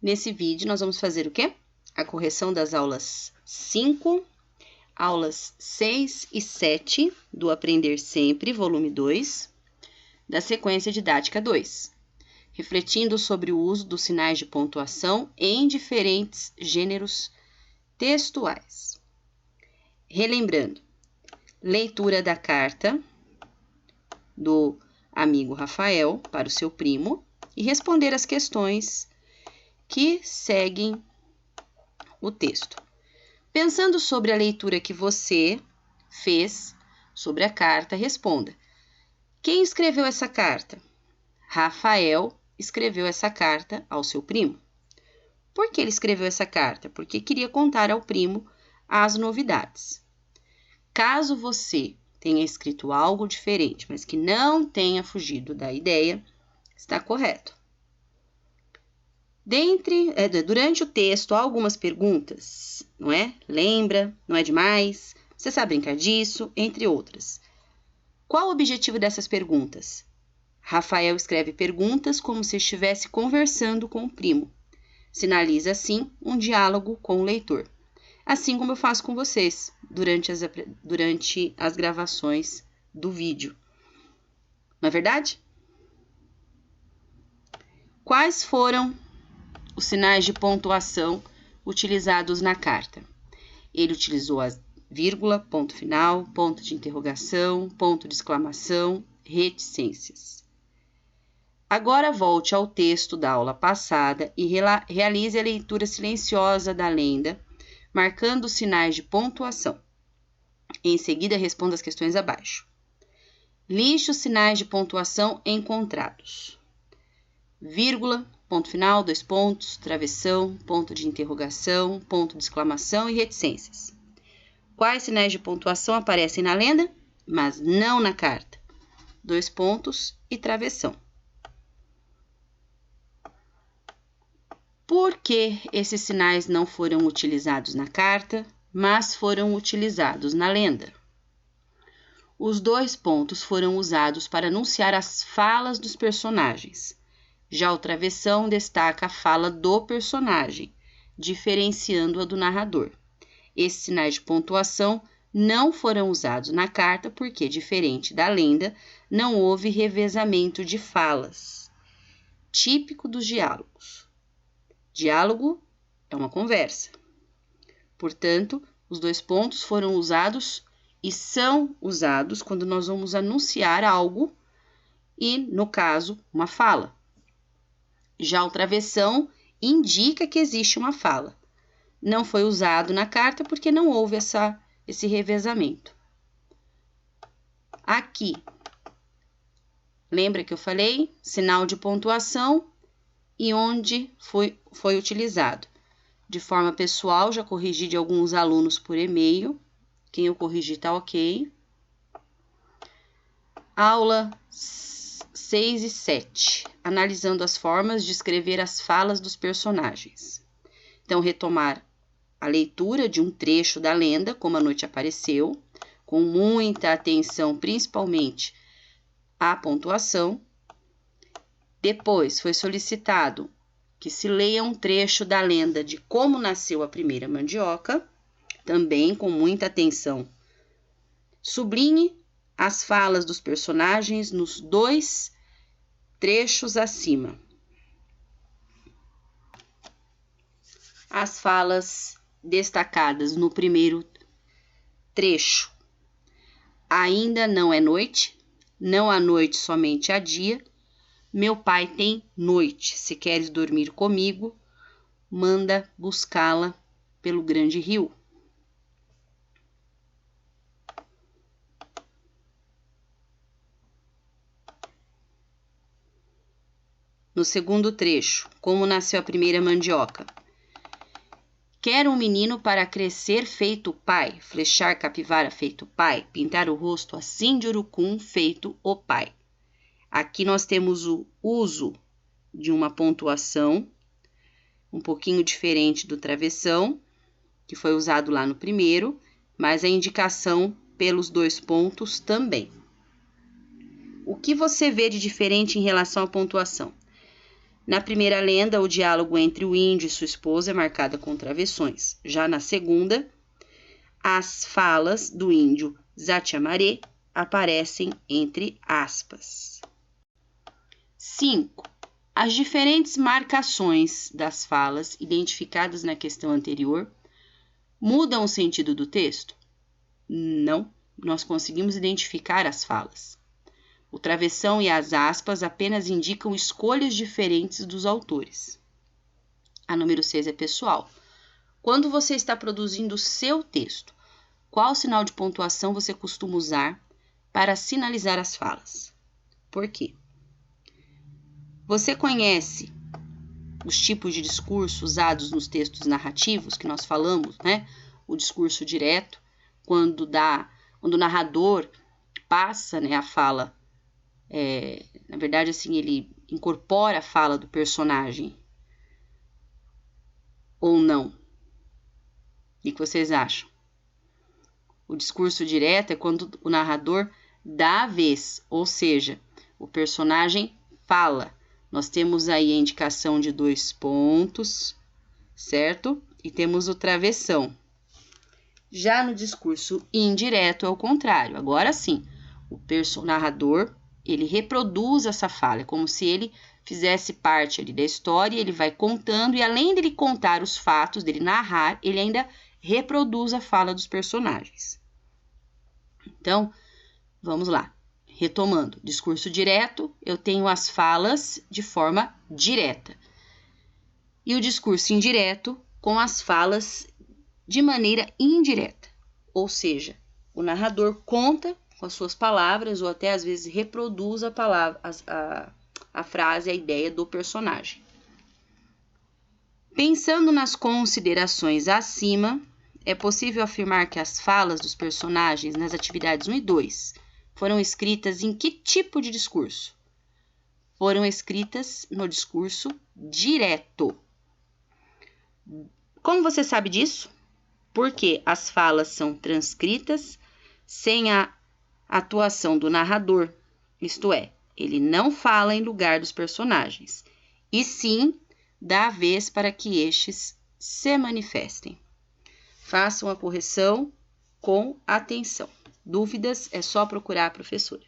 Nesse vídeo, nós vamos fazer o quê? A correção das aulas 5, aulas 6 e 7 do Aprender Sempre, volume 2, da sequência didática 2, refletindo sobre o uso dos sinais de pontuação em diferentes gêneros textuais. Relembrando, leitura da carta do amigo Rafael para o seu primo e responder as questões que seguem o texto. Pensando sobre a leitura que você fez sobre a carta, responda: quem escreveu essa carta? Rafael escreveu essa carta ao seu primo. Por que ele escreveu essa carta? Porque queria contar ao primo as novidades. Caso você tenha escrito algo diferente, mas que não tenha fugido da ideia, está correto. Durante o texto, há algumas perguntas, não é? Lembra? Não é demais? Você sabe brincar disso? Entre outras. Qual o objetivo dessas perguntas? Rafael escreve perguntas como se estivesse conversando com o primo. Sinaliza, assim, um diálogo com o leitor. Assim como eu faço com vocês durante as gravações do vídeo. Não é verdade? Quais foram os sinais de pontuação utilizados na carta? Ele utilizou a vírgula, ponto final, ponto de interrogação, ponto de exclamação, reticências. Agora volte ao texto da aula passada e realize a leitura silenciosa da lenda, marcando os sinais de pontuação. Em seguida, responda as questões abaixo. Liste os sinais de pontuação encontrados. Vírgula, ponto final, dois pontos, travessão, ponto de interrogação, ponto de exclamação e reticências. Quais sinais de pontuação aparecem na lenda, mas não na carta? Dois pontos e travessão. Por que esses sinais não foram utilizados na carta, mas foram utilizados na lenda? Os dois pontos foram usados para anunciar as falas dos personagens. Já o travessão destaca a fala do personagem, diferenciando-a do narrador. Esses sinais de pontuação não foram usados na carta porque, diferente da lenda, não houve revezamento de falas, típico dos diálogos. Diálogo é uma conversa. Portanto, os dois pontos foram usados e são usados quando nós vamos anunciar algo e, no caso, uma fala. Já o travessão indica que existe uma fala. Não foi usado na carta porque não houve esse revezamento. Aqui, lembra que eu falei? Sinal de pontuação e onde foi utilizado. De forma pessoal, já corrigi de alguns alunos por e-mail. Quem eu corrigi tá ok. Aula 6 e 7. Analisando as formas de escrever as falas dos personagens. Então, retomar a leitura de um trecho da lenda, como a noite apareceu, com muita atenção, principalmente à pontuação. Depois, foi solicitado que se leia um trecho da lenda de como nasceu a primeira mandioca, também com muita atenção. Sublinhe as falas dos personagens nos dois trechos acima. As falas destacadas no primeiro trecho. Ainda não é noite, não há noite, somente há dia. Meu pai tem noite, se queres dormir comigo, manda buscá-la pelo grande rio. No segundo trecho, como nasceu a primeira mandioca. Quero um menino para crescer feito pai, flechar capivara feito pai, pintar o rosto assim de urucum feito o pai. Aqui nós temos o uso de uma pontuação, um pouquinho diferente do travessão, que foi usado lá no primeiro, mas a indicação pelos dois pontos também. O que você vê de diferente em relação à pontuação? Na primeira lenda, o diálogo entre o índio e sua esposa é marcado com travessões. Já na segunda, as falas do índio Zatiamaré aparecem entre aspas. 5. As diferentes marcações das falas identificadas na questão anterior mudam o sentido do texto? Não, nós conseguimos identificar as falas. O travessão e as aspas apenas indicam escolhas diferentes dos autores. A número 6 é pessoal. Quando você está produzindo o seu texto, qual sinal de pontuação você costuma usar para sinalizar as falas? Por quê? Você conhece os tipos de discurso usados nos textos narrativos que nós falamos, né? O discurso direto, quando o narrador passa, né, a fala, na verdade, assim, ele incorpora a fala do personagem, ou não? O que vocês acham? O discurso direto é quando o narrador dá a vez, ou seja, o personagem fala. Nós temos aí a indicação de 2 pontos, certo? E temos o travessão. Já no discurso indireto é o contrário. Agora sim, o narrador, ele reproduz essa fala, é como se ele fizesse parte ali da história, ele vai contando, e além dele contar os fatos, dele narrar, ele ainda reproduz a fala dos personagens. Então, vamos lá. Retomando, discurso direto, eu tenho as falas de forma direta. E o discurso indireto com as falas de maneira indireta. Ou seja, o narrador conta com as suas palavras ou até às vezes reproduz a frase, a ideia do personagem. Pensando nas considerações acima, é possível afirmar que as falas dos personagens nas atividades 1 e 2 foram escritas em que tipo de discurso? Foram escritas no discurso direto. Como você sabe disso? Porque as falas são transcritas sem a atuação do narrador, isto é, ele não fala em lugar dos personagens, e sim dá a vez para que estes se manifestem. Façam a correção com atenção. Dúvidas é só procurar a professora.